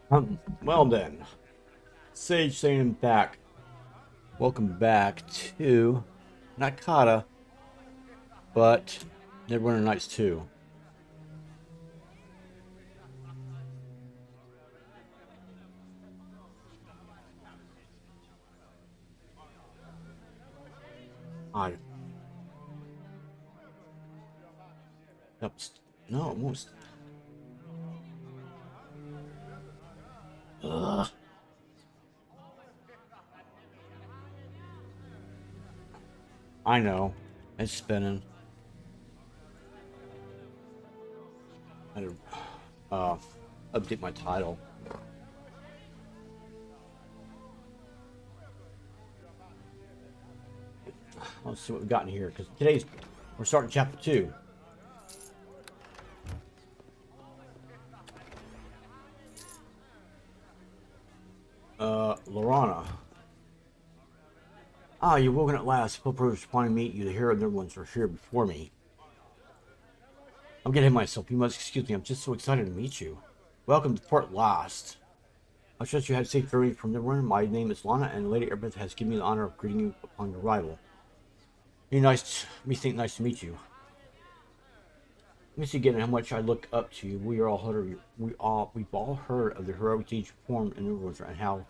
Well then, Sage saying back. Welcome back to not Kata, but Neverwinter Nights 2. I Yep, no, it won't. Ugh, I know. It's spinning. I had to uh, update my title. Let's see what we've got in here because we're starting chapter 2. Lorana. Ah, you're woken at last. People wanting to meet you. The hero and their ones are here before me. I'm getting myself. You must excuse me. I'm just so excited to meet you. Welcome to Port Lost. I trust you had a safe journey from Neverwinter. My name is Lana, and Lady Erebeth has given me the honor of greeting you upon your arrival. Nice to meet you. Let me see again how much I look up to you. We've all heard of the heroic deeds you performed in Neverwinter and how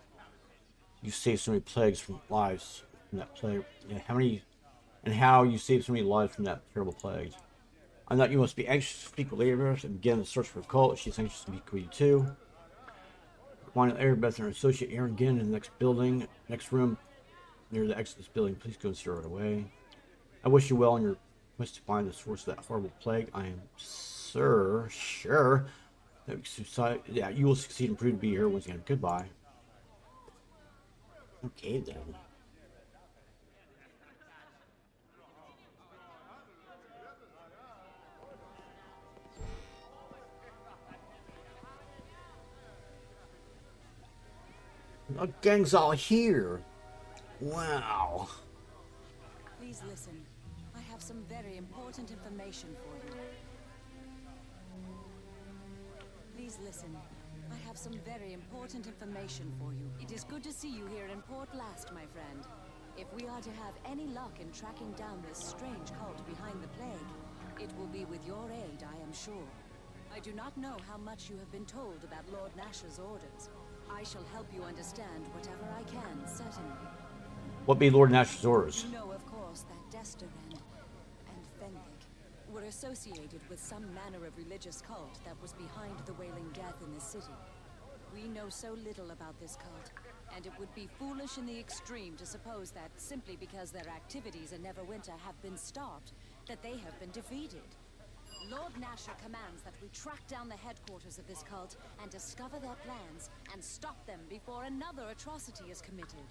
you saved so many plagues from lives from that plague. Yeah, how you saved so many lives from that terrible plague. I thought you must be anxious to speak with Lady Erebeth and begin the search for the cult. She's anxious to speak with you too. Find Erebeth and her associate Aaron again in the next room near the exit of this building. Please go and steer it away. I wish you well in your quest to find the source of that horrible plague. I am sure that you will succeed and prove to be here once again. Goodbye. Okay then. The gang's all here. Wow. Please listen. I have some very important information for you. Please listen. I have some very important information for you. It is good to see you here in Port Last, my friend. If we are to have any luck in tracking down this strange cult behind the plague, it will be with your aid, I am sure. I do not know how much you have been told about Lord Nash's orders. I shall help you understand whatever I can, certainly. What be Lord Nash's orders? You know, of course, that Desteran and Fenwick were associated with some manner of religious cult that was behind the Wailing Death in the city. We know so little about this cult, and it would be foolish in the extreme to suppose that simply because their activities in Neverwinter have been stopped, that they have been defeated. Lord Nasher commands that we track down the headquarters of this cult and discover their plans and stop them before another atrocity is committed.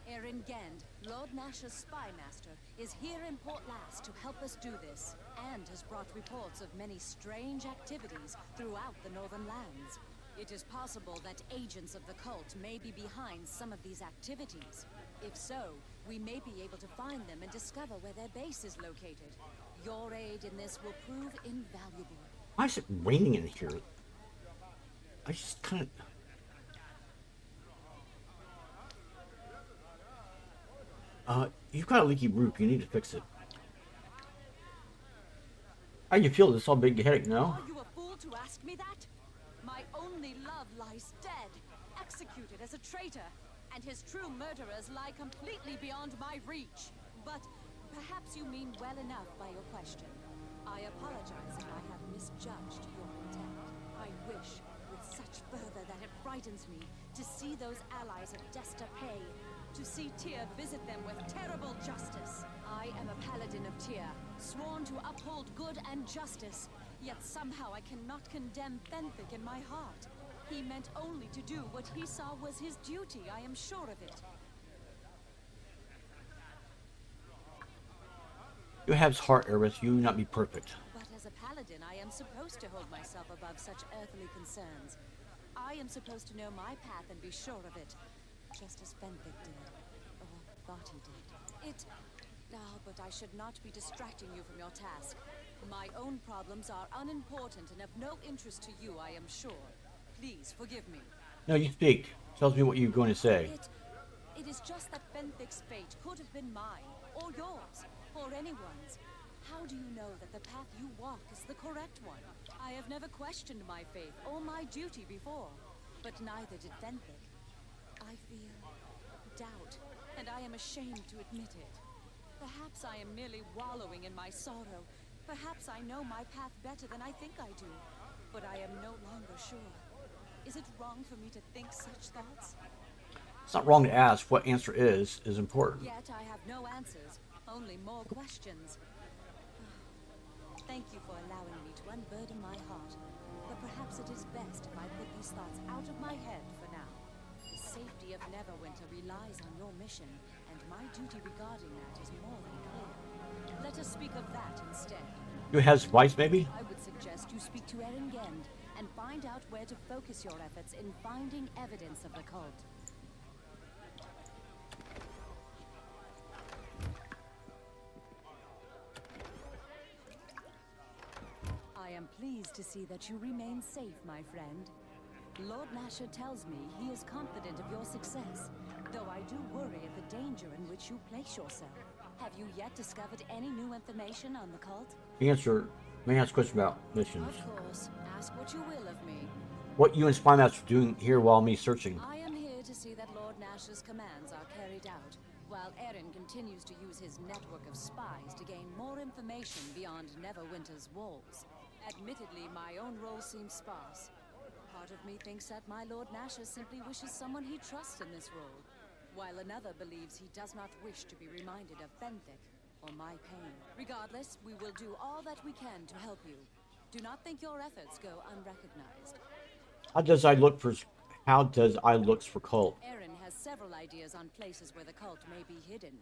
Erin Gend, Lord Nasher's spy master, is here in Port Last to help us do this, and has brought reports of many strange activities throughout the Northern Lands. It is possible that agents of the cult may be behind some of these activities. If so, we may be able to find them and discover where their base is located. Your aid in this will prove invaluable. Why is it raining in here? I just kind of. You've got a leaky roof. You need to fix it. How you feel? This all big headache, no? Are you a fool to ask me that? My only love lies dead, executed as a traitor, and his true murderers lie completely beyond my reach. But perhaps you mean well enough by your question. I apologize if I have misjudged your intent. I wish, with such fervor that it frightens me, to see those allies of Desta pay, to see Tyr visit them with terrible justice. I am a paladin of Tyr, sworn to uphold good and justice, yet somehow I cannot condemn Fenwick in my heart. He meant only to do what he saw was his duty, I am sure of it. You have heart, Erebeth. You not be perfect. But as a paladin, I am supposed to hold myself above such earthly concerns. I am supposed to know my path and be sure of it, just as Fenwick did, or thought he did. But I should not be distracting you from your task. My own problems are unimportant and of no interest to you, I am sure. Please forgive me. No, you speak. Tell me what you're going to say. It is just that Fenthic's fate could have been mine, or yours, or anyone's. How do you know that the path you walk is the correct one? I have never questioned my faith or my duty before, but neither did Fenthic. I feel doubt, and I am ashamed to admit it. Perhaps I am merely wallowing in my sorrow. Perhaps I know my path better than I think I do, but I am no longer sure. Is it wrong for me to think such thoughts? It's not wrong to ask. What answer is important. Yet I have no answers, only more questions. Thank you for allowing me to unburden my heart, but perhaps it is best if I put these thoughts out of my head for now. The safety of Neverwinter relies on your mission, and my duty regarding that is more than clear. Let us speak of that instead. You has advice, maybe? I would suggest you speak to Erengend and find out where to focus your efforts in finding evidence of the cult. I am pleased to see that you remain safe, my friend. Lord Nasher tells me he is confident of your success, though I do worry at the danger in which you place yourself. Have you yet discovered any new information on the cult? May I ask a question about missions? Of course. Ask what you will of me. What you and Spymaster are doing here while me searching? I am here to see that Lord Nasher's commands are carried out, while Eren continues to use his network of spies to gain more information beyond Neverwinter's walls. Admittedly, my own role seems sparse. Part of me thinks that my Lord Nasher simply wishes someone he trusts in this role, while another believes he does not wish to be reminded of Fenthic or my pain. Regardless, we will do all that we can to help you. Do not think your efforts go unrecognized. How does I look for cult? Eren has several ideas on places where the cult may be hidden.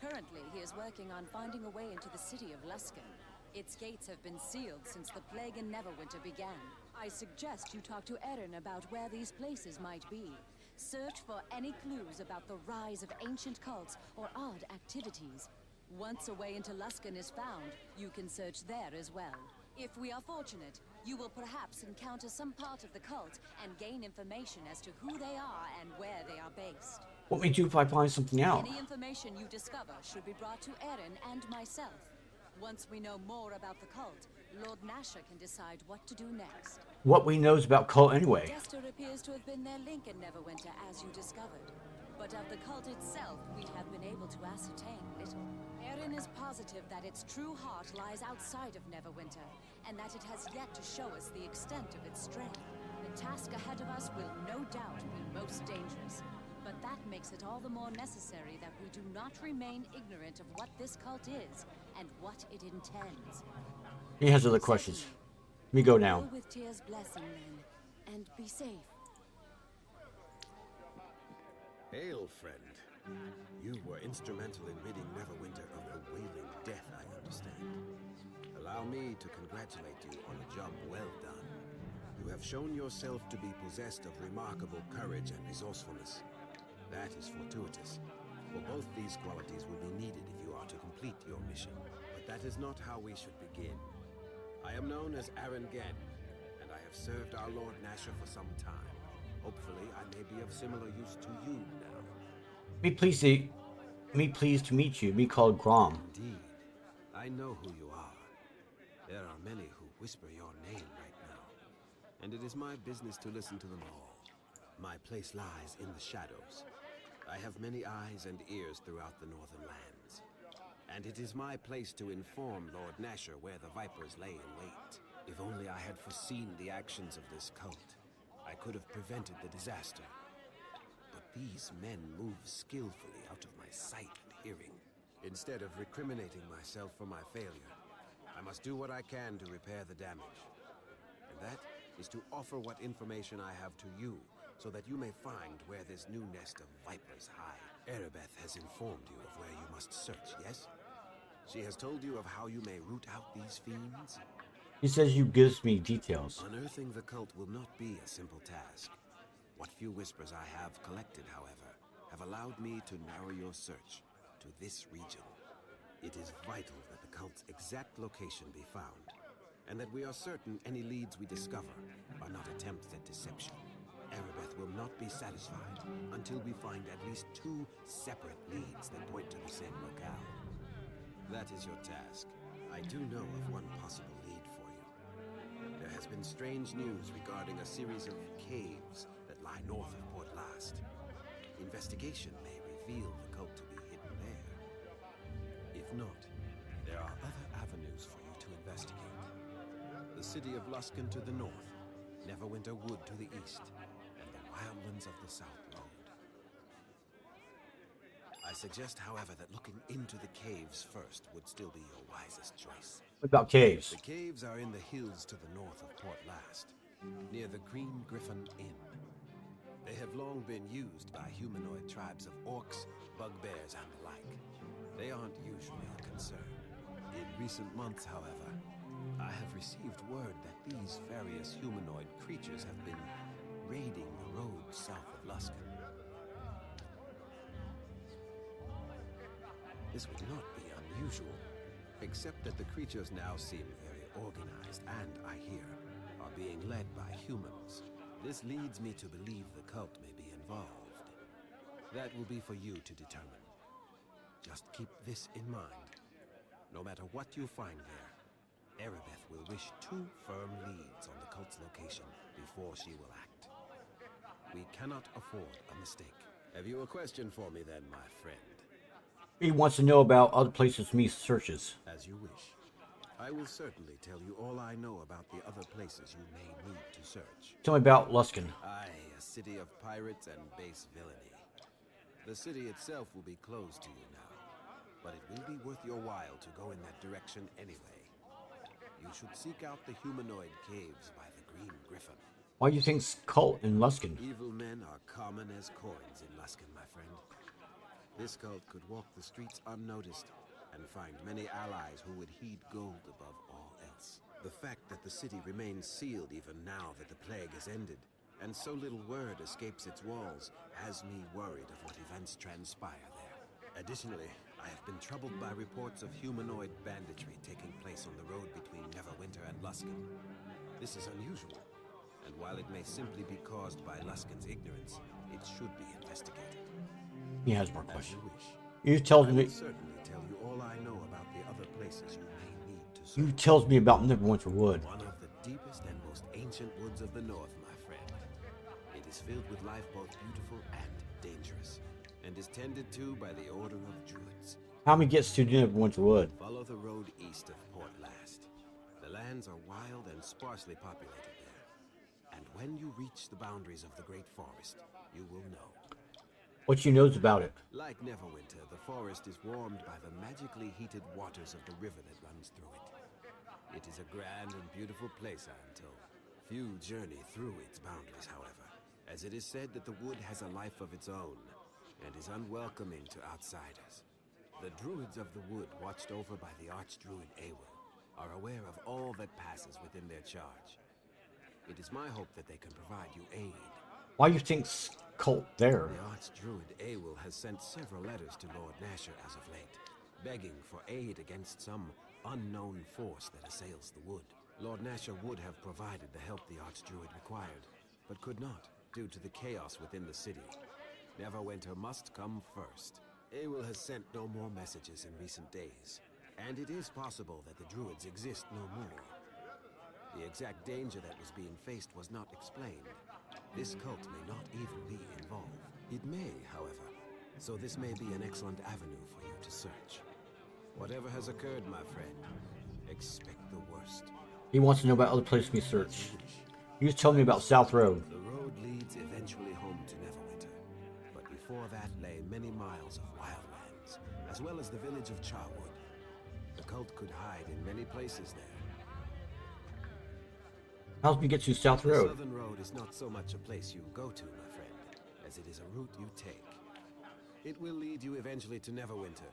Currently, he is working on finding a way into the city of Luskan. Its gates have been sealed since the plague in Neverwinter began. I suggest you talk to Eren about where these places might be. Search for any clues about the rise of ancient cults or odd activities. Once a way into Luskan is found, you can search there as well. If we are fortunate, you will perhaps encounter some part of the cult and gain information as to who they are and where they are based. What may do if I find something out? Any information you discover should be brought to Eren and myself. Once we know more about the cult, Lord Nasher can decide what to do next. What we knows about cult anyway? Jester appears to have been their link in Neverwinter, as you discovered. But of the cult itself, we have been able to ascertain little. Eren is positive that its true heart lies outside of Neverwinter, and that it has yet to show us the extent of its strength. The task ahead of us will no doubt be most dangerous. But that makes it all the more necessary that we do not remain ignorant of what this cult is and what it intends. He has other questions. Let me go now. Go with Tyr's blessing then, and be safe. Hail, friend. You were instrumental in ridding Neverwinter of the wailing death, I understand. Allow me to congratulate you on a job well done. You have shown yourself to be possessed of remarkable courage and resourcefulness. That is fortuitous, for both these qualities will be needed if you are to complete your mission. But that is not how we should begin. I am known as Erengend, and I have served our Lord Nasher for some time. Hopefully, I may be of similar use to you now. Me pleased to meet you. Me called Grom. Indeed. I know who you are. There are many who whisper your name right now, and it is my business to listen to them all. My place lies in the shadows. I have many eyes and ears throughout the Northern Lands, and it is my place to inform Lord Nasher where the Vipers lay in wait. If only I had foreseen the actions of this cult, I could have prevented the disaster. But these men move skillfully out of my sight and hearing. Instead of recriminating myself for my failure, I must do what I can to repair the damage. And that is to offer what information I have to you, so that you may find where this new nest of vipers hide. Erebeth has informed you of where you must search, yes? She has told you of how you may root out these fiends? He says you gives me details. Unearthing the cult will not be a simple task. What few whispers I have collected, however, have allowed me to narrow your search to this region. It is vital that the cult's exact location be found, and that we are certain any leads we discover are not attempts at deception. Erebeth will not be satisfied until we find at least 2 separate leads that point to the same locale. That is your task. I do know of one possible lead for you. There has been strange news regarding a series of caves that lie north of Port Last. Investigation may reveal the cult to be hidden there. If not, there are other avenues for you to investigate. The city of Luskan to the north, Neverwinter Wood to the east, and the wildlands of the South Road. I suggest, however, that looking into the caves first would still be your wisest choice. What about caves? The caves are in the hills to the north of Port Last, near the Green Griffin Inn. They have long been used by humanoid tribes of orcs, bugbears, and the like. They aren't usually a concern. In recent months, however, I have received word that these various humanoid creatures have been raiding the road south of Luskan. This would not be unusual, except that the creatures now seem very organized and, I hear, are being led by humans. This leads me to believe the cult may be involved. That will be for you to determine. Just keep this in mind. No matter what you find there, Erebeth will wish 2 firm leads on the cult's location before she will act. We cannot afford a mistake. Have you a question for me then, my friend? He wants to know about other places me searches. As you wish. I will certainly tell you all I know about the other places you may need to search. Tell me about Luskan. Aye, a city of pirates and base villainy. The city itself will be closed to you now, but it will be worth your while to go in that direction anyway. You should seek out the humanoid caves by the Green Griffin. Why do you think cult in Luskan? Evil men are common as coins in Luskan, my friend. This cult could walk the streets unnoticed and find many allies who would heed gold above all else. The fact that the city remains sealed even now that the plague has ended, and so little word escapes its walls, has me worried of what events transpire there. Additionally, I have been troubled by reports of humanoid banditry taking place on the road between Neverwinter and Luskan. This is unusual, and while it may simply be caused by Luskan's ignorance, it should be investigated. He has more As questions. you wish. You tells I me. will certainly tell you all I know about the other places you may need to You search. tells me about Neverwinter Wood. One of the deepest and most ancient woods of the north, my friend. It is filled with life both beautiful and dangerous, and is tended to by the Order of Druids. How many gets to Neverwinter Wood? Follow the road east of Port Last. The lands are wild and sparsely populated there. And when you reach the boundaries of the Great Forest, you will know. What you knows about it? Like Neverwinter, the forest is warmed by the magically heated waters of the river that runs through it. It is a grand and beautiful place, I am told. Few journey through its boundaries, however, as it is said that the wood has a life of its own and is unwelcoming to outsiders. The druids of the wood, watched over by the archdruid Awil, are aware of all that passes within their charge. It is my hope that they can provide you aid. Why you think cult there? The archdruid Awil has sent several letters to Lord Nasher as of late, begging for aid against some unknown force that assails the wood. Lord Nasher would have provided the help the archdruid required, but could not, due to the chaos within the city. Neverwinter must come first. Awil has sent no more messages in recent days, and it is possible that the druids exist no more. The exact danger that was being faced was not explained. This cult may not even be involved. It may, however, so this may be an excellent avenue for you to search. Whatever has occurred, my friend, expect the worst. He wants to know about other places we search. You just tell me about South Road. The road leads eventually home to Neverwinter, but before that lay many miles of wildlands, as well as the village of Charwood. The cult could hide in many places there. How do we get to South The Road? Southern Road is not so much a place you go to, my friend, as it is a route you take. It will lead you eventually to Neverwinter,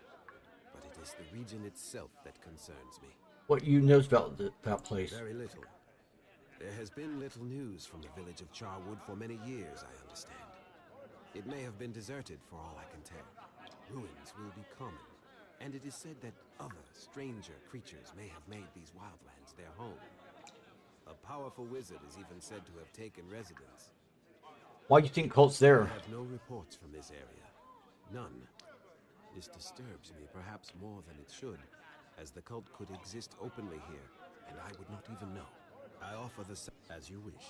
but it is the region itself that concerns me. What you knows about that place? Very little. There has been little news from the village of Charwood for many years, I understand. It may have been deserted for all I can tell. Ruins will be common, and it is said that other, stranger creatures may have made these wildlands their home. A powerful wizard is even said to have taken residence. Why do you think cult's I there? have no reports from this area. None. This disturbs me perhaps more than it should, as the cult could exist openly here, and I would not even know. I offer the as you wish.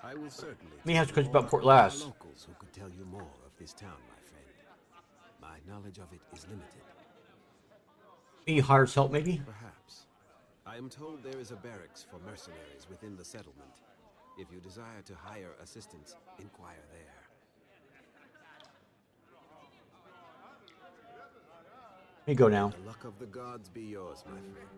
I will certainly Let me tell ask you questions all, about Port but there are Lass. locals who could tell you more of this town, my friend. My knowledge of it is limited. He hires help, maybe? Perhaps. I am told there is a barracks for mercenaries within the settlement. If you desire to hire assistance, inquire there. Here you go now. The luck of the gods be yours, my friend.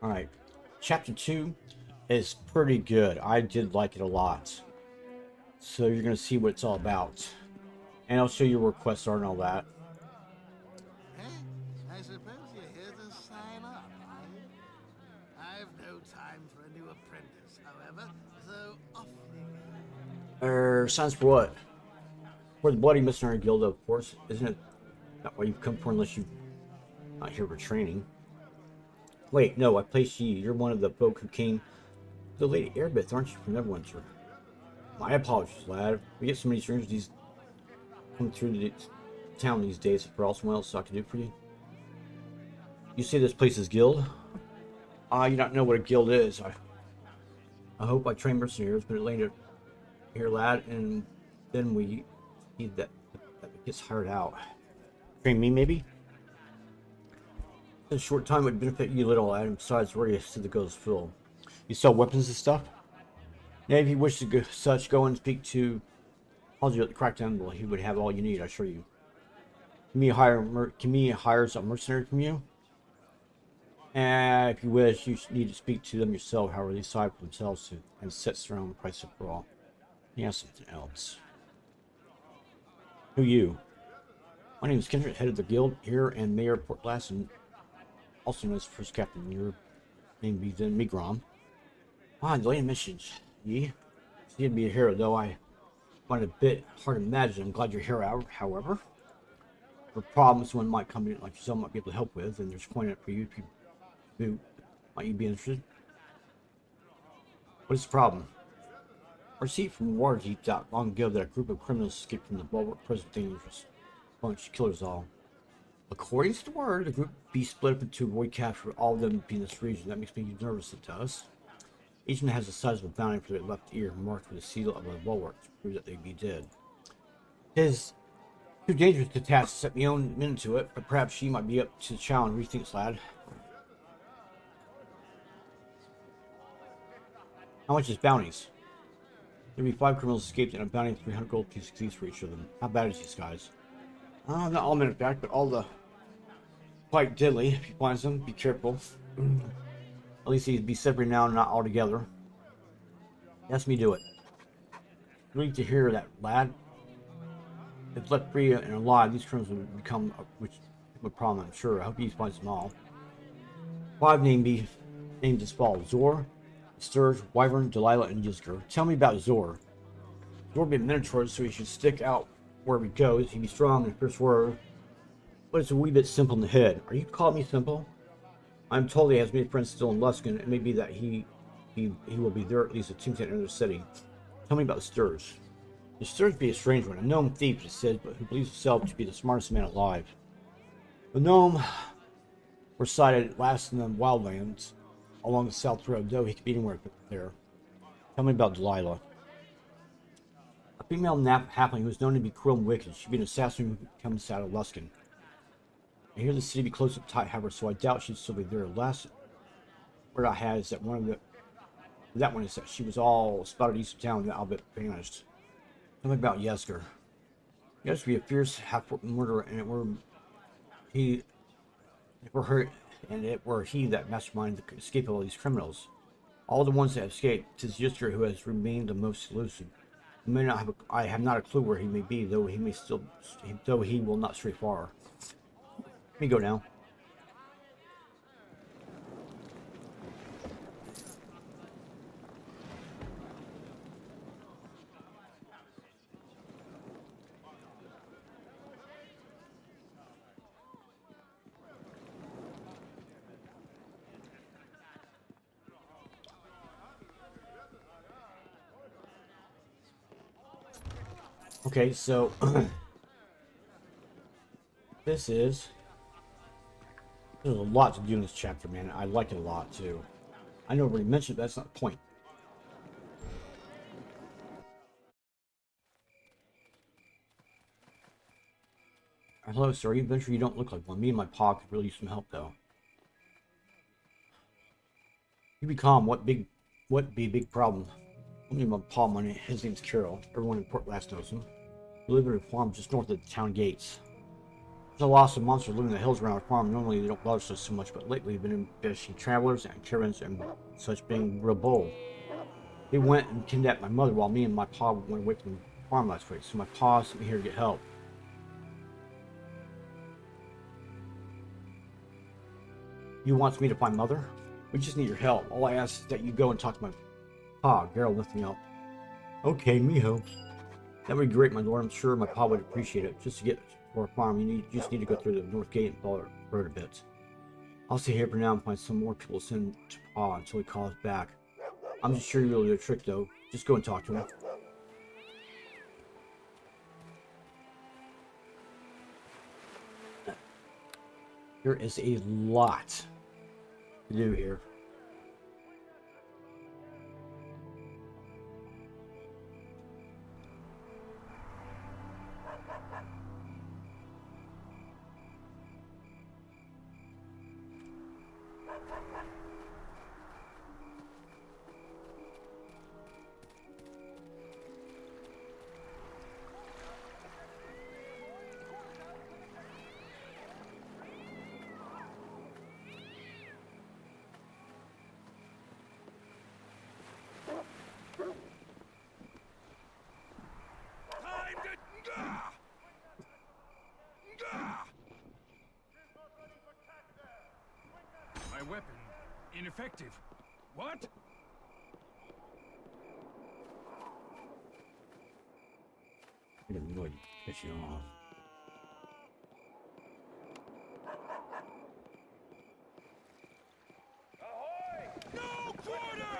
All right. Chapter 2 is pretty good. I did like it a lot. So you're going to see what it's all about. And I'll show you where quests are and all that. Hey, I suppose you're here to sign up, are you? I've no time for a new apprentice, however, so off you go. Signs for what? For the Bloody Missionary Guild, of course. Isn't it not what you've come for unless you're not here for training? Wait, no, I placed you. You're one of the folk who came to the Lady Airbith, aren't you, from Neverwinter? My apologies, lad. We get so many strangers these come through the town these days. If there's someone else I can do for you. You say this place is guild? You don't know what a guild is. I hope I train mercenaries, but it later here, lad, and then we need that gets hired out. Train me, maybe? In a short time would benefit you little, and besides, where you see the goes full. You sell weapons and stuff? Yeah, if you wish to go, go and speak to Halsey at the Crackdown, well, he would have all you need, I assure you. Can me hire some mercenary from you? And if you wish, you need to speak to them yourself, however they decide for themselves to, and sets their own price up for all. He has something else. Who you? My name is Kendrick, head of the guild here, and Mayor of Port Lass, and also known as first captain. Your name be then Migrom. Delaying missions. Ye? You'd be a hero, though I find it a bit hard to imagine. I'm glad you're here, however. For problems one might come in like yourself might be able to help with, and there's a coin in it for you if you might you be interested. What is the problem? I received from Waterdeep that long ago that a group of criminals escaped from the bulwark prison dangerous bunch, killers all. According to the word, the group be split up into avoid capture, all of them be in this region. That makes me nervous, it does. Each one has the size of a bounty for their left ear, marked with a seal of a bulwark to prove that they be dead. It is too dangerous to task to set my own men to it, but perhaps she might be up to the challenge. What do you think, lad? How much is bounties? There'll be 5 criminals escaped and a bounty of 300 gold pieces for each of them. How bad is these guys? Not all men back, but all the quite deadly. If you find them, be careful. At least he'd be separate now, not all together. Yes, me do it. Relieved to hear that, lad. If left free and alive, these criminals would become a problem, I'm sure. I hope he finds them all. 5 named as follows: Zor, Sturge, Wyvern, Delilah, and Yizger. Tell me about Zor. Zor be a minotaur, so he should stick out wherever he goes. He'd be strong and fierce warrior, but it's a wee bit simple in the head. Are you calling me simple? I'm told he has many friends still in Luskan. It may be that he will be there at least at Tombstone in the city. Tell me about the Sturge. The Sturge be a strange one, a gnome thief, it says, but who believes himself to be the smartest man alive. The gnome were sighted last in the wildlands along the south road, though he could be anywhere there. Tell me about Delilah. A female halfling who is known to be cruel and wicked. She'd be an assassin who comes out of Luskan. I hear the city be close up tight, however, so I doubt she'd still be there. Last word I had is that that one is that she was all spotted east of town and all but vanished. Tell me about Yesker. Yesker be a fierce half-orc murderer, and it were he that masterminded the escape of all these criminals. All the ones that have escaped, 'tis Yesker who has remained the most elusive. I have not a clue where he may be, though he will not stray far. Let me go now. Okay, so there's a lot to do in this chapter, man. I like it a lot too. I know I already mentioned it, but that's not the point. Hello, sir. You venture you don't look like one. Me and my pa could really use some help, though. You be calm. What be a big problem? Only my pa money. His name's Carol. Everyone in Port Last knows him. We live in a farm just north of the town gates. There's a lot of monsters living in the hills around our farm. Normally they don't bother us so much, but lately we've been investigating travelers and caravans and such being real bold. They went and kidnapped my mother while me and my pa went away from the farm last week. So my pa sent me here to get help. You wants me to find mother? We just need your help. All I ask is that you go and talk to my pa. Geralt lifted me up. Okay, mijo. That would be great, my lord. I'm sure my pa would appreciate it. Just to get to our farm, you just need to go through the north gate and follow the road a bit. I'll stay here for now and find some more people to send to pa until he calls back. I'm just sure you'll do a trick, though. Just go and talk to him. There is a lot to do here. My weapon, ineffective. What? I didn't really piss you off. No quarter!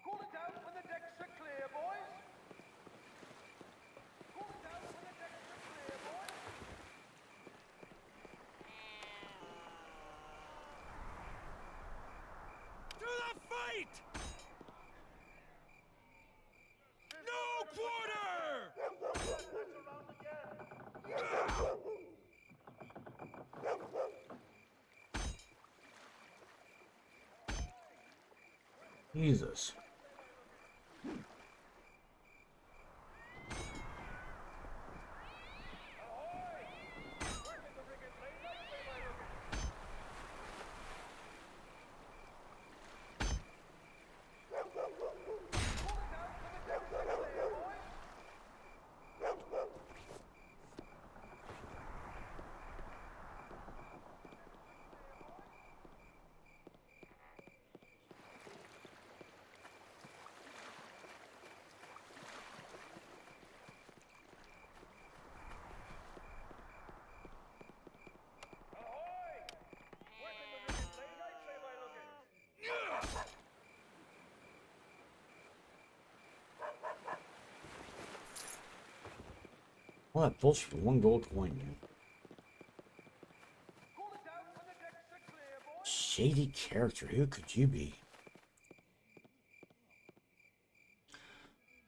Call it out when the decks are clear, boys. Call it out when the decks are clear, boys. To the fight! No quarter! Jesus. All that bullshit for one gold coin, man. Shady character, who could you be?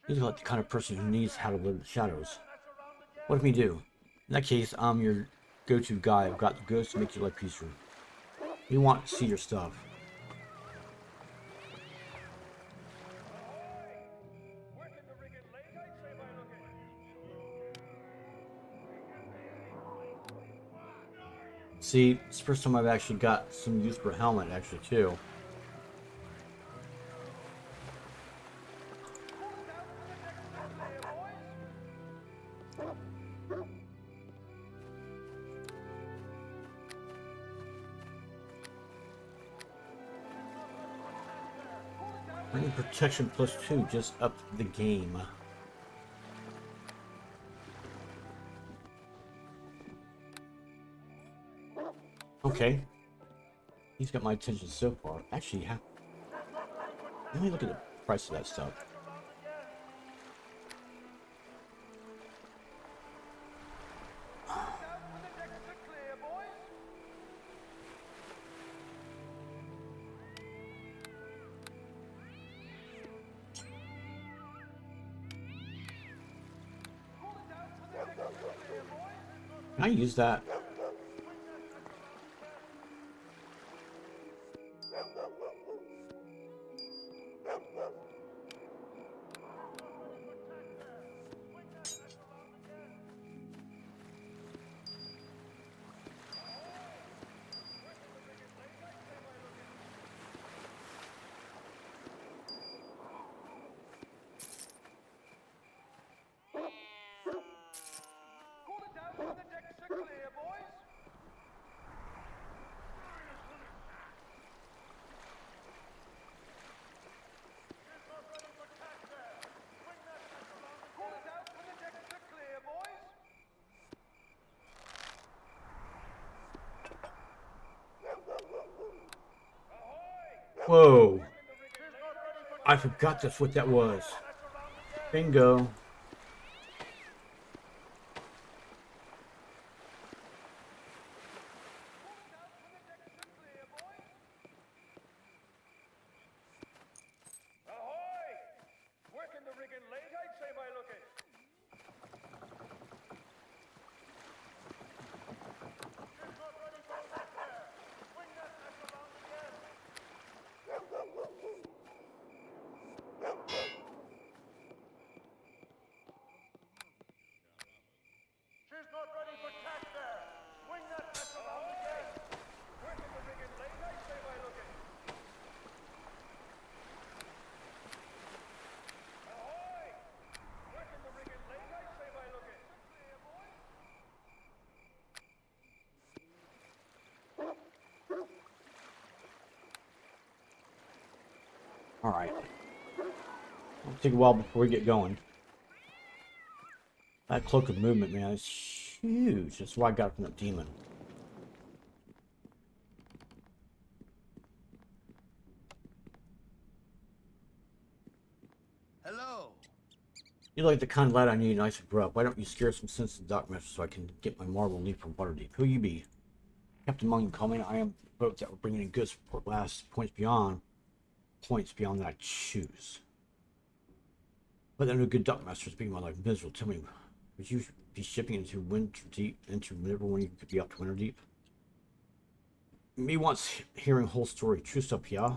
You're like the kind of person who needs how to live in the shadows. What if we do? In that case, I'm your go-to guy. I've got the goods to make your life easier. We want to see your stuff. See, it's the first time I've actually got some use for a helmet, actually, too. Bringing protection +2 just upped the game. Okay. He's got my attention so far. Actually, Let me look at the price of that stuff. Out when the decks are clear, boys. Call it out when the decks are clear, boys. Can I use that? Call it out when the decks are clear, boys. Call it out when the decks are clear, boys. Whoa. I forgot that's what that was. Bingo. Ahoy! Working the rigging late, I'd say, by looking. She's not ready for tack there. Swing that mess around again. Working the rigging late, I'd say, by looking. Ahoy! Working the rigging late, I'd say, by looking. Clear, boys. Alright. It'll take a while before we get going. That cloak of movement, man, is huge. That's what I got from that demon. Hello. You're like the kind of lad I need, nice and rough. Why don't you scare some sense of Doc Master so I can get my marble leave from Waterdeep? Who you be? Captain Mung comment. I am boat that were bringing in goods for last points beyond that I choose. But then a good Dock Master is making my life miserable. Tell me, would you be shipping into Winter Deep, into River when you could be out to Winter Deep? Me wants hearing whole story, true stuff, yeah?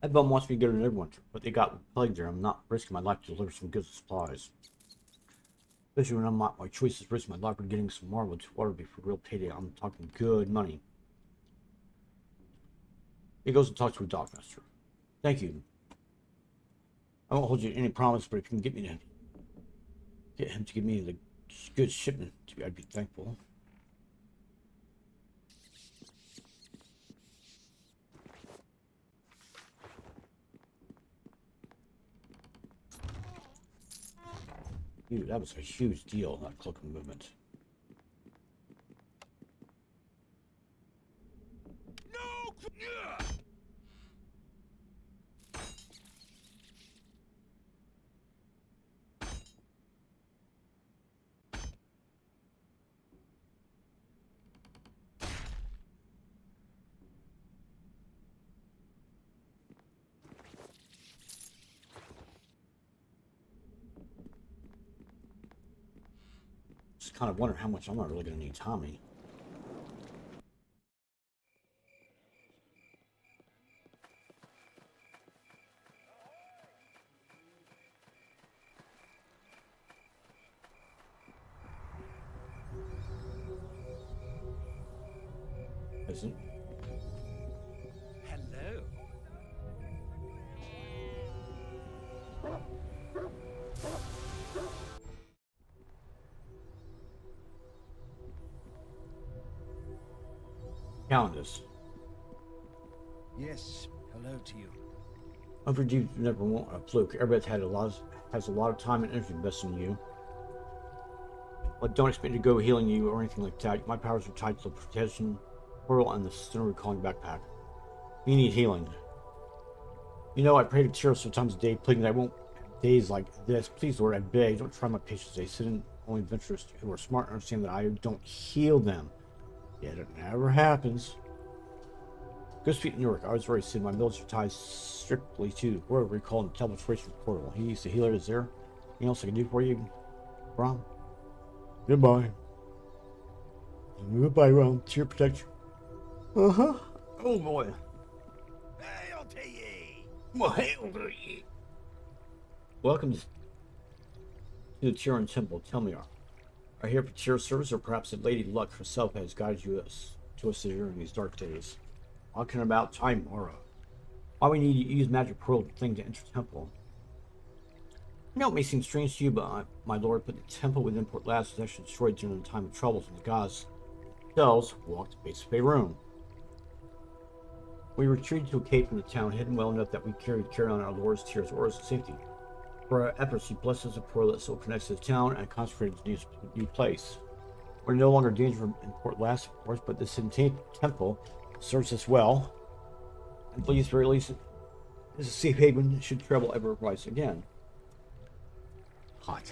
That bum wants me to go to Neverwinter, but they got plague there. I'm not risking my life to deliver some goods and supplies. Especially when my choice is risking my life for getting some marble to Waterdeep for real payday. I'm talking good money. He goes and talks to a Dock Master. Thank you. I won't hold you to any promise, but if you can get him to give me the good shipment, I'd be thankful. Dude, that was a huge deal, that cloak movement. No! Just kind of wonder how much I'm not really going to need Tommy. Isn't? Hello. Countess. Yes, hello to you. Overdue never want a fluke. Everybody's has a lot of time and energy invested in you. But don't expect me to go healing you or anything like that. My powers are tied to the protection portal and the center recalling backpack. You need healing. You know, I pray to Tyr sometimes a day, pleading that I won't have days like this. Please, Lord, I beg, don't try my patience. They sit in only adventurers who are smart and understand that I don't heal them. Yet it never happens. Go speak to Newark. I was already seen my military ties strictly to whoever recalled in the teleportation portal. He's the healer is there. Anything else I can do for you, Rom? Goodbye. Goodbye, Rom. Tyr protect you. Uh-huh. Oh boy. Hail to ye! Well, hail to ye. Welcome to the Tyrian Temple. Tell me, are here for Tyr service, or perhaps the Lady Luck herself has guided you to us here in these dark days? Talking about time, Mara. Why we need to use magic pearl thing to enter temple? I know it may seem strange to you, but my lord, but the temple within Port Last was actually destroyed during the time of troubles when the gods themselves walked the base of Faerun. We retreated to a cave from the town, hidden well enough that we carry on our lord's Tyr's orders of safety. For our efforts, he blessed us a pearl that still connects to the town and consecrated to new place. We're no longer in danger in Port Last, of course, but this temple serves us well, and please, very least, is a safe haven should trouble ever rise again. Hot.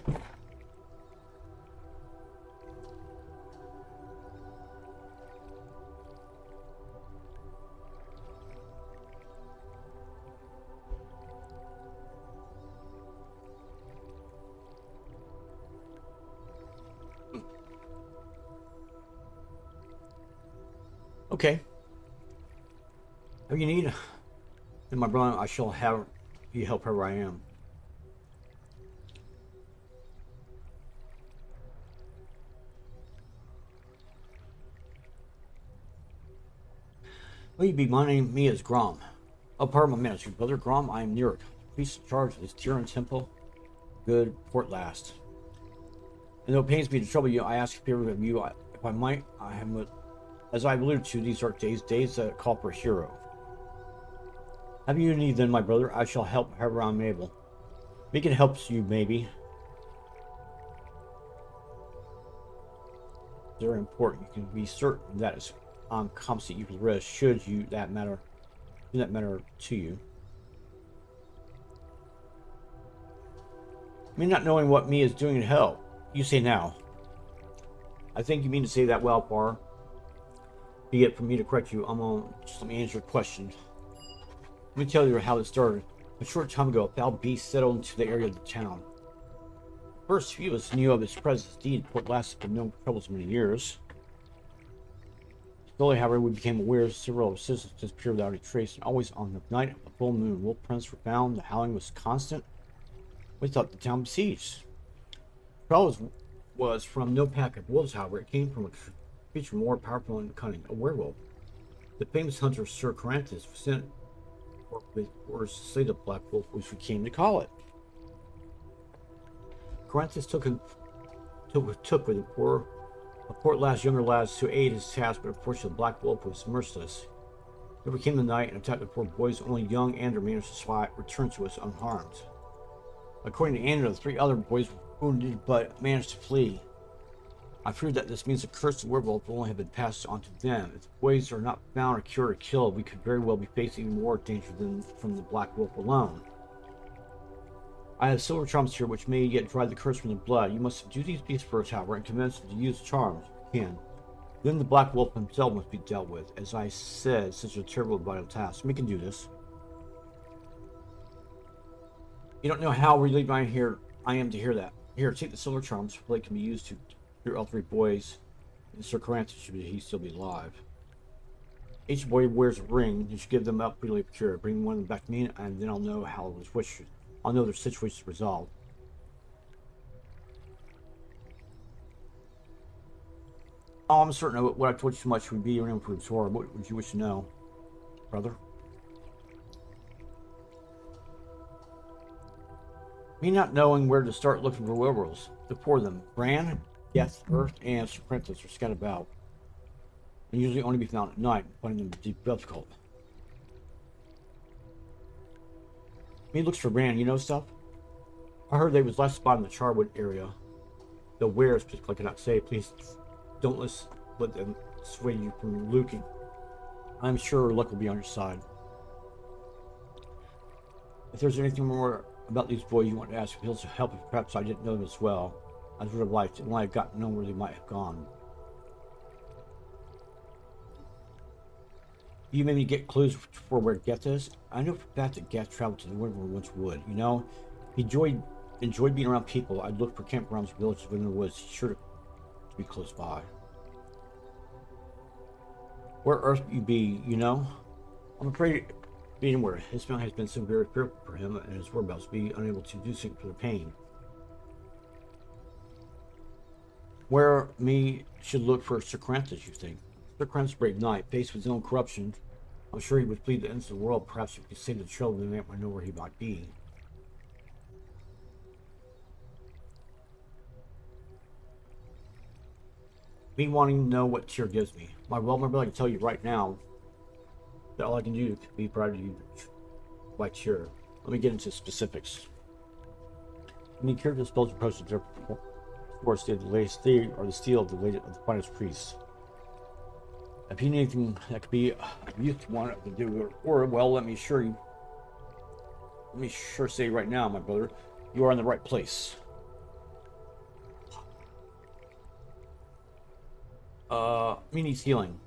Okay. If you need, and my brother, I shall have you help her where I am. Will you be minding me as Grom? Oh, pardon my ministry, brother Grom. I am Newark, priest in charge of this Tyrian temple. Good Port Last. And though it pains me to trouble you, I ask favor of you, if I might. I have, as I alluded to, these dark days that call for a hero. Have you need then, my brother? I shall help however I'm able. We can help you, maybe. Very important. You can be certain that it's competent you can risk should that matter to you. Me not knowing what me is doing in hell. You say now. I think you mean to say that well, Par. Be it for me to correct you, just let me answer your question. Let me tell you how it started. A short time ago, a foul beast settled into the area of the town. First few of us knew of its presence. Indeed, Port Last has been no troubles many years. Slowly, however, we became aware several of our citizens disappeared without a trace, and always on the night of the full moon, wolf prints were found. The howling was constant. We thought the town besieged. The problem was from no pack of wolves, however. It came from a creature more powerful and cunning, a werewolf. The famous hunter Sir Caranthus was sent with orders to slay the black wolf, which we came to call it. Caranthus took with a Port Last younger lads to aid his task, but unfortunately the black wolf was merciless. It overcame the night and attacked the poor boys. Only young Andrew managed to return to us unharmed. According to Andrew, the 3 other boys were wounded but managed to flee. I fear that this means the curse of werewolf will only have been passed on to them. If the boys are not found or cured or killed, we could very well be facing even more danger than from the black wolf alone. I have silver charms here which may yet drive the curse from the blood. You must subdue these beasts first, however, and convince them to use the charms if you can. Then the black wolf himself must be dealt with. As I said, such a terrible vital task. We can do this. You don't know how relieved I am to hear that. Here, take the silver charms. They can be used to cure all 3 boys. And Sir Caranthus, should he still be alive. Each boy wears a ring. You should give them up freely pure. Bring one of them back to me, and then I'll know how it was which. I'll know their situation is resolved. Oh, I'm certain of what I told you so much would be your input to absorb. What would you wish to know, brother? Me not knowing where to start looking for werewolves. Look for them. Bran, Death, Earth, and Sir Caranthus are scattered about, and usually only be found at night. Finding them difficult. Me looks for Bran. You know stuff? I heard they was last spotted in the Charwood area. The where specifically I cannot say. Please don't let them sway you from looking. I'm sure luck will be on your side. If there's anything more about these boys you want to ask, he'll help if perhaps I didn't know them as well. I would have liked it when I got to know where they might have gone. You made me get clues for where Geth is. I know for a fact that Geth traveled to the river once would. You know, he enjoyed being around people. I'd look for campgrounds, villages within the woods, sure to be close by. Where Earth you be, you know? I'm afraid being where his family has been so very fearful for him and his whereabouts, be unable to do something for the pain. Where me should look for Sir Cranthus, you think? Sir Cranthus' brave knight, faced with his own corruption, I'm sure he would flee the ends of the world. Perhaps you could save the children and might know where he might be. Me wanting to know what Tyr gives me. My brother, I can tell you right now that all I can do to be provided you by Tyr. Let me get into specifics. I mean, Tyr dispels your potions of course, the latest theory or the steel of the finest priests. If you need anything that could be used to want to do or well, let me sure say right now, my brother, you are in the right place. Me needs healing.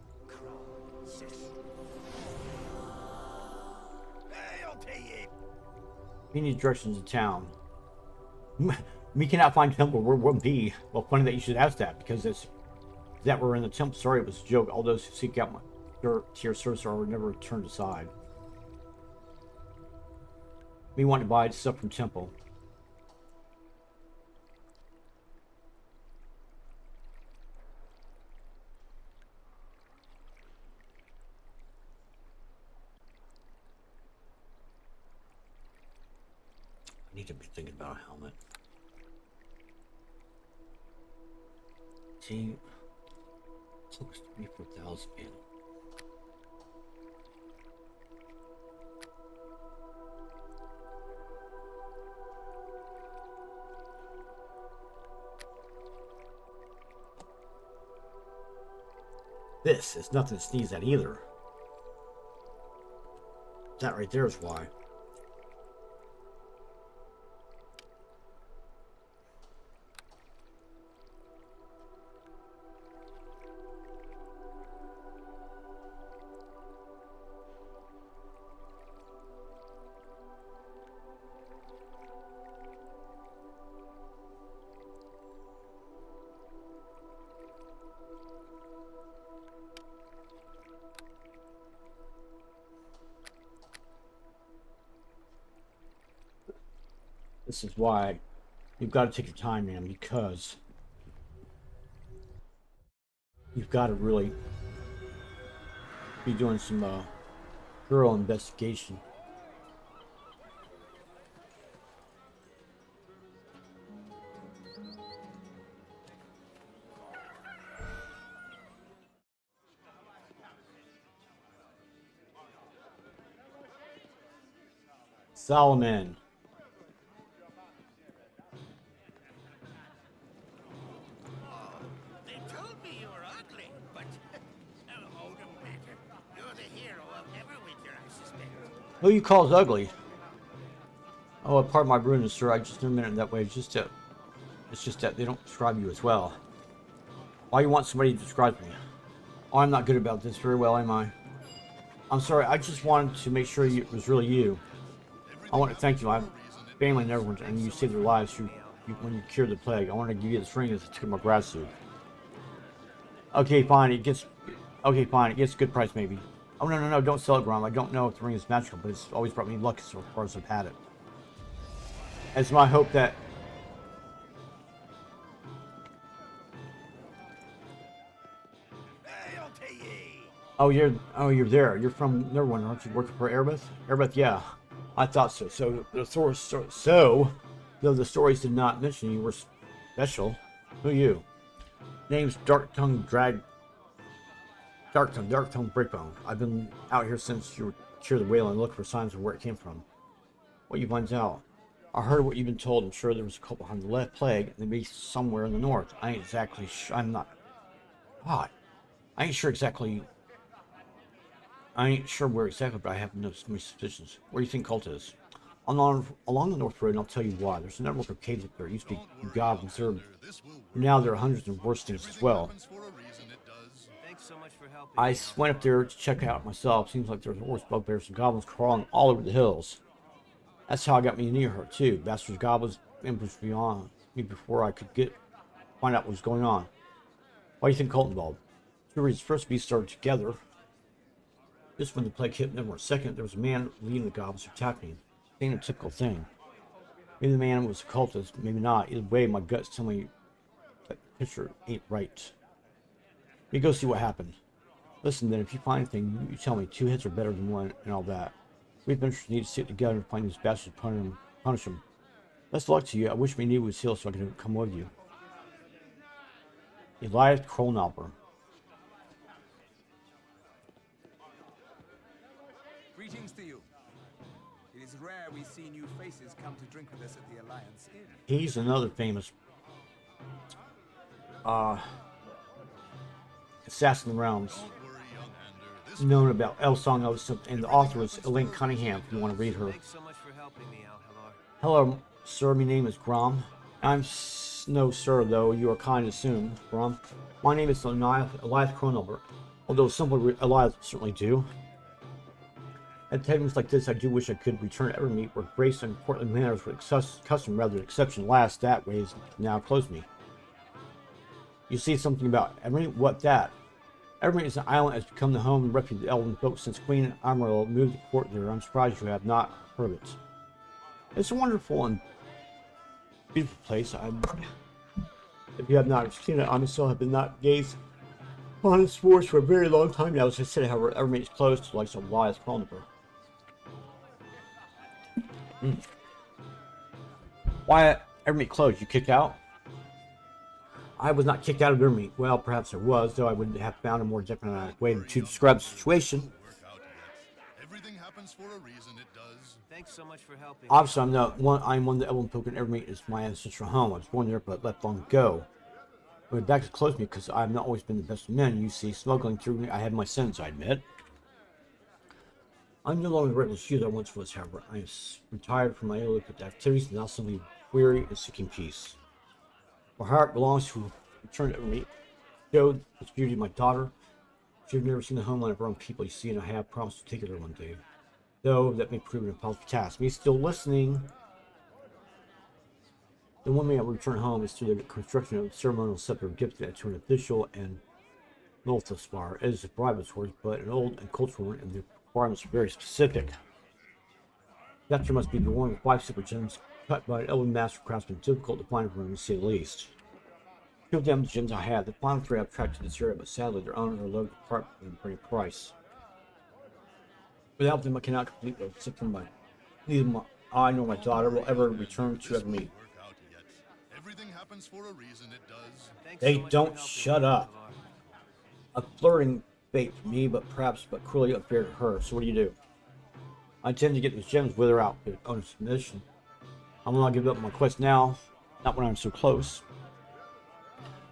Me needs directions to town. Me cannot find temple. Where would be? Well, funny that you should ask that, because it's that we're in the temple. Sorry, it was a joke. All those who seek out your service are never turned aside. Me want to buy stuff from temple. I need to be thinking about a helmet. See, it's almost 24,000 in. This is nothing to sneeze at either. That right there is why. This is why you've got to take your time, man, because you've got to really be doing some thorough investigation. Solomon. They told me you were ugly, but oh, no matter. You're the hero of Neverwinter, I suspect. Who you call ugly? Oh, pardon my rudeness, sir. I just never meant it that way. It's just that they don't describe you as well. Why you want somebody to describe me? Oh, I'm not good about this very well, am I? I'm sorry. I just wanted to make sure it was really you. I want to thank you. I have family and everyone, and you saved their lives when you cured the plague. I want to give you this ring as a token of my gratitude. Okay, fine. It gets a good price, maybe. Oh, no. Don't sell it, Grom. I don't know if the ring is magical, but it's always brought me luck so far as I've had it. It's my hope that... Oh, you're there. You're from Neverwinter, aren't you? Working for Erebeth? Erebeth, yeah. I thought so. So though the stories did not mention you were special, who are you? Name's Dark-Tongue Breakbone. I've been out here since you cured the whale and looked for signs of where it came from. What you find out? I heard what you've been told. I'm sure there was a couple behind the left plague, and they be somewhere in the north. I ain't exactly sure. I'm not. God, I ain't sure exactly. I ain't sure where exactly, but I have no suspicions. Where do you think Cult is? along the North Road, and I'll tell you why. There's a network of caves up there. It used to be goblins there. Now there are hundreds of worse things as well. Thanks so much for helping I me went up there to check it out myself. Seems like there's horse bugbears and goblins crawling all over the hills. That's how I got me near her too. Bastards, goblins, ambushed beyond me before I could find out what was going on. Why do you think cult involved? Two reasons. First, we started together. Just when the plague hit them, or second, there was a man leading the goblins who attacked me. Saying a typical thing. Maybe the man was a cultist, maybe not. Either way, my guts tell me that picture ain't right. We go see what happened. Listen, then, if you find anything, you tell me. 2 hits are better than 1, and all that. We adventurers need to sit together and find these bastards and punish them. Best of luck to you. I wish we knew it was healed so I could come with you. Elias Kronauber. Greetings to you. It is rare we see new faces come to drink with us at the Alliance Inn. He's another famous assassin in the realms. Known about Elsong and the author is Elaine Cunningham if you want to read her. Thanks so much for helping me, Alhamar. Hello, sir. My name is Grom. I'm no sir, though. You are kind to assume, Grom. My name is Elias Kronauber, although some Elias certainly do. At times like this, I do wish I could return to Evermeet, where grace and courtly manners were custom rather than exception. Last, that way is now closed me. You see something about Evermeet? What that? Evermeet is an island that has become the home and refuge of the elven folk since Queen Amaryl moved the court there. I'm surprised you have not heard of it. It's a wonderful and beautiful place. If you have not seen it, I myself have been not gazed upon its sports for a very long time now. As I said, however, Evermeet is closed to like some Elias Kronauber. Why Evermeet closed? You kicked out? I was not kicked out of Evermeet. Well, perhaps there was, though I would have found a more diplomatic way to describe the situation. Everything happens for a reason, it does. Thanks so much for helping. Obviously, I'm one of the elven folk, and Evermeet is my ancestral home. I was born there, but left long ago. I went back to close me because I've not always been the best of men. You see, smuggling through me, I had my sins, I admit. I'm no longer the reckless youth I once was, however. I am retired from my illicit activities and now simply weary and seeking peace. My heart belongs to return to Evermeet. Showed its beauty to my daughter. She's never seen the homeland of her own people, you see, and I have promised to take her there one day. Though that may prove an impossible task. Me still listening. The one way I will return home is through the construction of a ceremonial scepter gifted to an official and Lothar. It is a bribe of sorts, but an old and cultural one, and the requirements are very specific. The scepter must be worn with 5 super gems cut by an elven master craftsman, difficult to find for him, to say the least. 2 of them, the gems I have. The final 3 I've tracked to this area, but sadly their owners are loath to part with a pretty price. Without them, I cannot complete the system. Neither I nor my daughter will ever return to Evermeet. Everything happens for a reason, it does. They don't shut up. A flirting bait for me, but cruelly unfair to her. So what do? I intend to get those gems with her out on submission. I will not give up my quest now, not when I'm so close.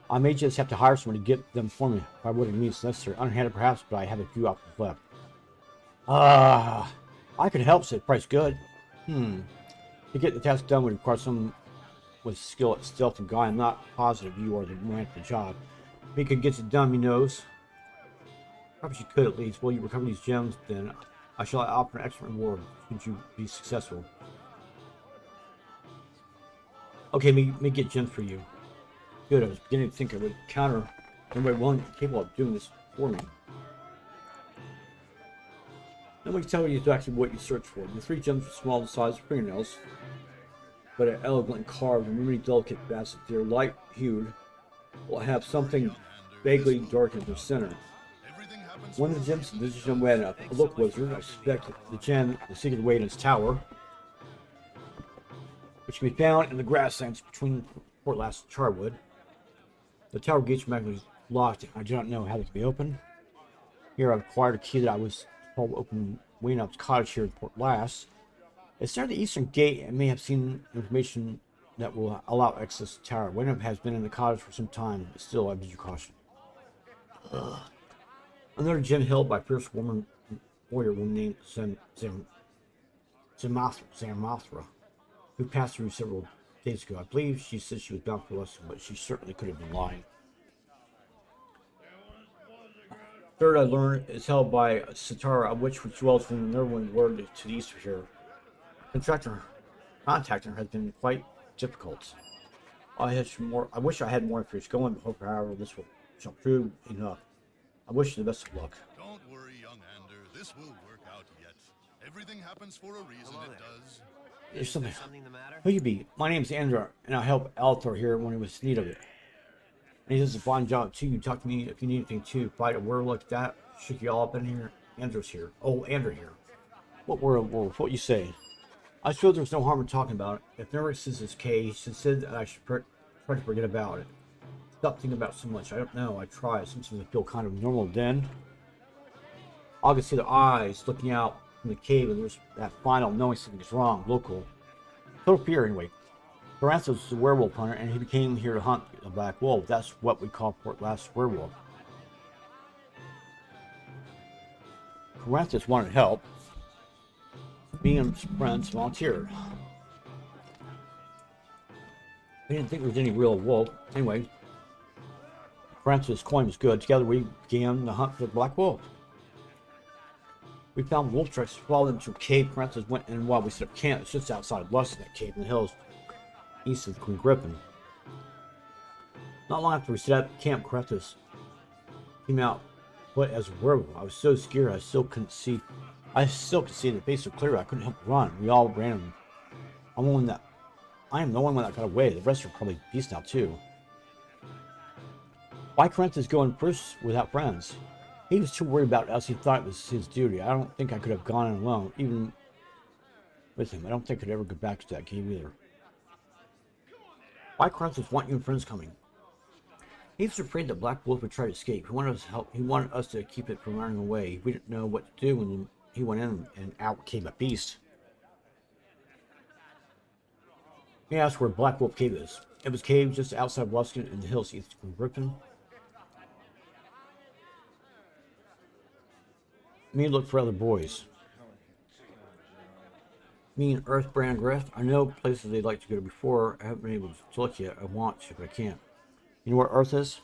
I may just have to hire someone to get them for me, if I would have means necessary. Unhanded perhaps, but I have a few options left. I could help, said price good. To get the task done would require someone with skill at stealth and guy. I'm not positive you are the man for the job. If he could get it done, he knows. Perhaps you could at least. Will you recover these gems? Then I shall offer an extra reward should you be successful. Okay, me get gems for you. Good, I was beginning to think I would counter anybody willing and capable of doing this for me. Nobody can tell you exactly what you search for. The 3 gems are small in size of fingernails, but are elegantly carved and really delicate facets. They're light-hued, will have something vaguely dark in their center. One of the gems is a gem wet enough. A look wizard, I suspect the gem is secret away in its tower, which can be found in the grasslands between Port Last and Charwood. The tower gates are magically locked, and I do not know how they can be opened. Here I've acquired a key that I was told to open Waynup's cottage here in Port Last. It's near the eastern gate and may have seen information that will allow access to the tower. Waynup has been in the cottage for some time, but still I bid you caution. Another gem held by a fierce warrior woman named Zem. Zamothra, who passed through several days ago. I believe she said she was bound for lesson, but she certainly could have been lying. Third, I learned is held by Satara, a witch which dwells from the Nerwin word to the east of here. Contacting her has been quite difficult. I wish I had more information going, but hope, however, shall prove enough. I wish you the best of luck. Don't worry, young Ander. This will work out yet. Everything happens for a reason. Hello It there. does. There's something. Something the matter? Who you be? My name's Andrew, and I helped Althor here when he was in need of it. And he does a fine job too. You talk to me if you need anything too. Fight a werewolf like that. Shook you all up in here. Andrew's here. Oh, Andrew here. What werewolf? What you say? I feel there's no harm in talking about it. If Nerix is his case, he said that I should try to forget about it. Stop thinking about it so much. I don't know. I try. Sometimes I feel kind of normal then. I can see the eyes looking out from the cave, and there's that final knowing something is wrong. Local. Total fear, anyway. Lorenzo was a werewolf hunter, and he came here to hunt a black wolf. That's what we call Port Last werewolf. Lorenzo wanted help. Me and his friends volunteered. We didn't think there was any real wolf. Anyway, Francis' coin was good. Together we began the hunt for the black wolf. We found wolf tracks, followed them to a cave. Francis went in while we set up camp. It's just outside of Lust in that cave in the hills east of Queen Griffin. Not long after we set up camp, Francis came out but as a werewolf. I was so scared I still could see the face so clearly I couldn't help but run. We all ran him. I am the only one that got away. The rest are probably beasts now too. Why Francis going first without friends? He was too worried about us. He thought it was his duty. I don't think I could have gone in alone, even with him. I don't think I could ever go back to that cave either. Why Francis want you and friends coming? He was afraid that Black Wolf would try to escape. He wanted us to help. He wanted us to keep it from running away. We didn't know what to do when he went in, and out came a beast. He asked where Black Wolf Cave is. It was a cave just outside Washington in the hills east of Griffin. Me look for other boys. Me and Earthbrand Grift. I know places they'd like to go to before. I haven't been able to look yet. I want to, but I can't. You know where Earth is?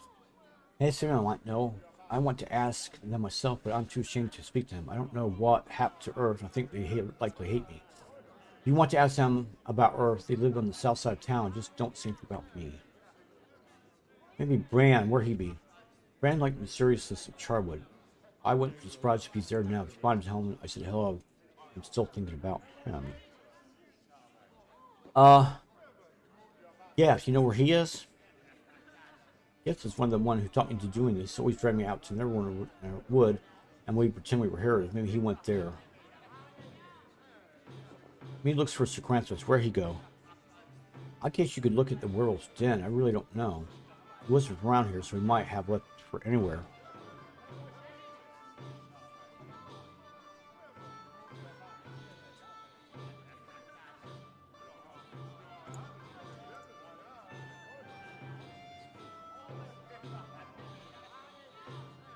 Hey, Sarah, I want no. I want to ask them myself, but I'm too ashamed to speak to them. I don't know what happened to Earth. I think they likely hate me. If you want to ask them about Earth, they live on the south side of town. Just don't think about me. Maybe Bran, where he be? Bran like the seriousness of Charwood. I wouldn't be surprised if he's there now. If you find him, tell him I said hello. I'm still thinking about him. Yeah, if you know where he is. Yes, it's one who taught me to doing this. Always drag me out to Neverwinter Wood, and we pretend we were heroes. Maybe he went there. Me looks for Socranthus. Where'd he go? I guess you could look at the werewolf's den. I really don't know. He wasn't around here, so he might have left for anywhere.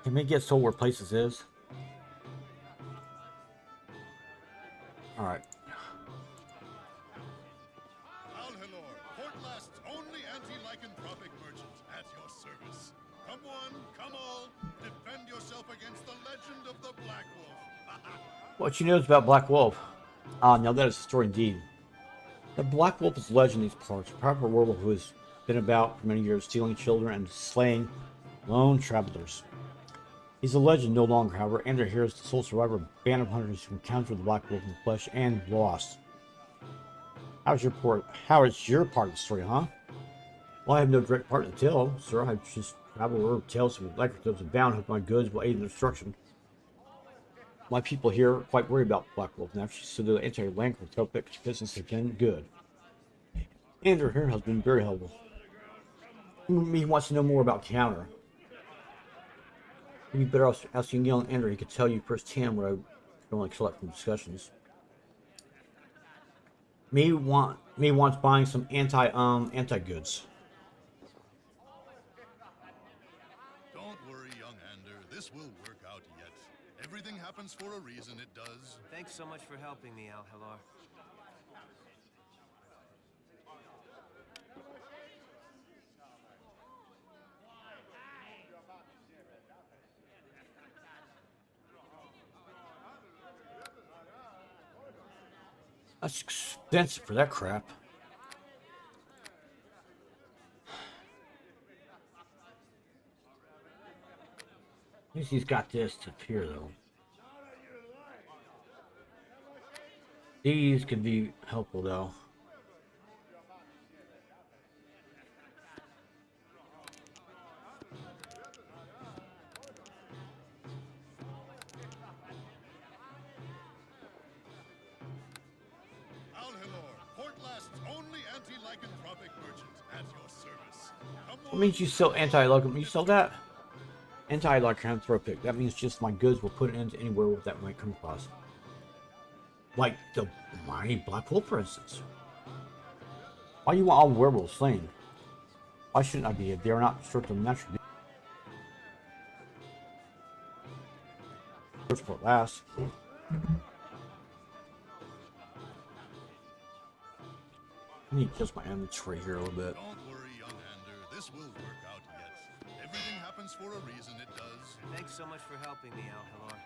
Can we get told where places is? Alright. Alhelor, Portlast's only anti-lycanthropic merchant, at your service. Come one, come all, defend yourself against the legend of the Black Wolf. What she knows about Black Wolf? Now that is a story indeed. The Black Wolf is a legend in these parts. A proper werewolf who has been about for many years, stealing children and slaying lone travelers. He's a legend no longer, however. Andrew here is the sole survivor of a band of hunters who encountered the Black Wolf in the flesh and lost. How is your part of the story, huh? Well, I have no direct part in the tale, sir. I just travel where tales of lycanthropes abound, hope my goods will aid in destruction. My people here are quite worried about Black Wolf now, so the anti-lycanthropic business has been good. Andrew here has been very helpful. He wants to know more about Counter. Maybe better asking young Andrew. He could tell you firsthand what I can only collect from discussions. Me wants buying some anti goods. Don't worry, young Ander. This will work out yet. Everything happens for a reason. It does. Thanks so much for helping me, Alhelor. That's expensive for that crap. At least he's got this up here, though. These could be helpful, though. Only anti-lycanthropic merchant at your service. What means you sell anti-lycanthropic? You sell that? Anti-lycanthropic. That means just my goods will put an end to anywhere that might come across. Like the mighty black wolf, for instance. Why do you want all werewolves slain? Why shouldn't I be? They are not short of natural. First for last. I need to adjust my inventory here a little bit. Don't worry, young Ander. This will work out yet. Everything happens for a reason, it does. Thanks so much for helping me out, Halor.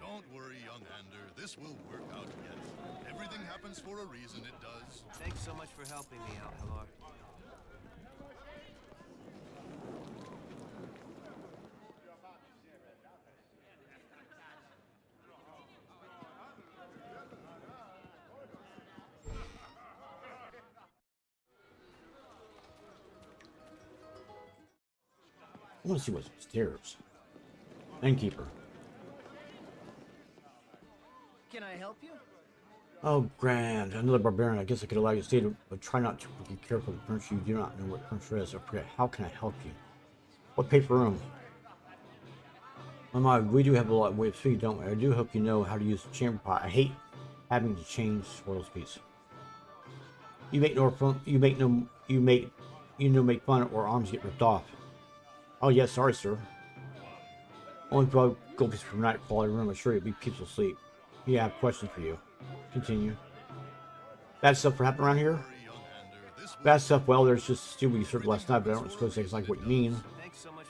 Don't worry, young Ander. This will work out yet. Everything happens for a reason, it does. Thanks so much for helping me out, Halor. I want to see what's upstairs. Innkeeper. Can I help you? Oh, grand. Another barbarian. I guess I could allow you to stay, but try not to be careful with furniture. You do not know what furniture is. I forget. How can I help you? What paper room? Oh my, we do have a lot of way of speed, don't we? I do hope you know how to use the chamber pot. I hate having to change swirl speeds. You make no fun. Make fun, or arms get ripped off. Oh yes, sorry, sir. Only bug goldfish from night quality room. I'm sure you'll be peaceful sleep. Yeah, I have a question for you. Continue. Bad stuff for happening around here? Bad stuff, well, there's just stupid you served last night, but I don't suppose that's like what you mean.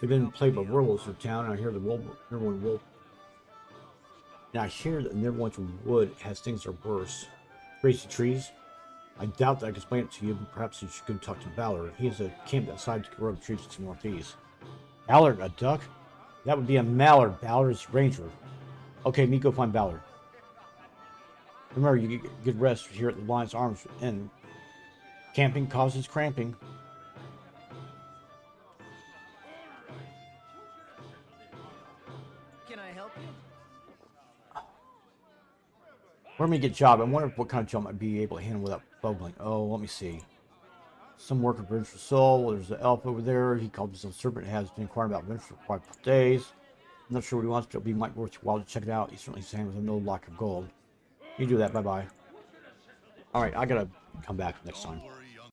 We've been played by werewolves in town, and I hear the wolf. And I hear that Neverwinter Wood has things that are worse. Crazy trees. I doubt that I can explain it to you, but perhaps you should go talk to Ballard. He has a camp outside the road trees to the northeast. Ballard, a duck? That would be a mallard. Ballard is ranger. Okay, me go find Ballard. Remember, you get good rest here at the Lion's Arms Inn. Camping causes cramping. Can I help you? Where me get job? I wonder what kind of job I'd be able to handle without bubbling. Oh, let me see. Some work at Bridge for Soul. There's the elf over there. He called himself Serpent. Has been inquiring about Bridge for quite a few days. I'm not sure what he wants, but it'll be might worth your while to check it out. He's certainly saying with a no lack of gold. You do that. Bye bye. All right, I gotta come back next time.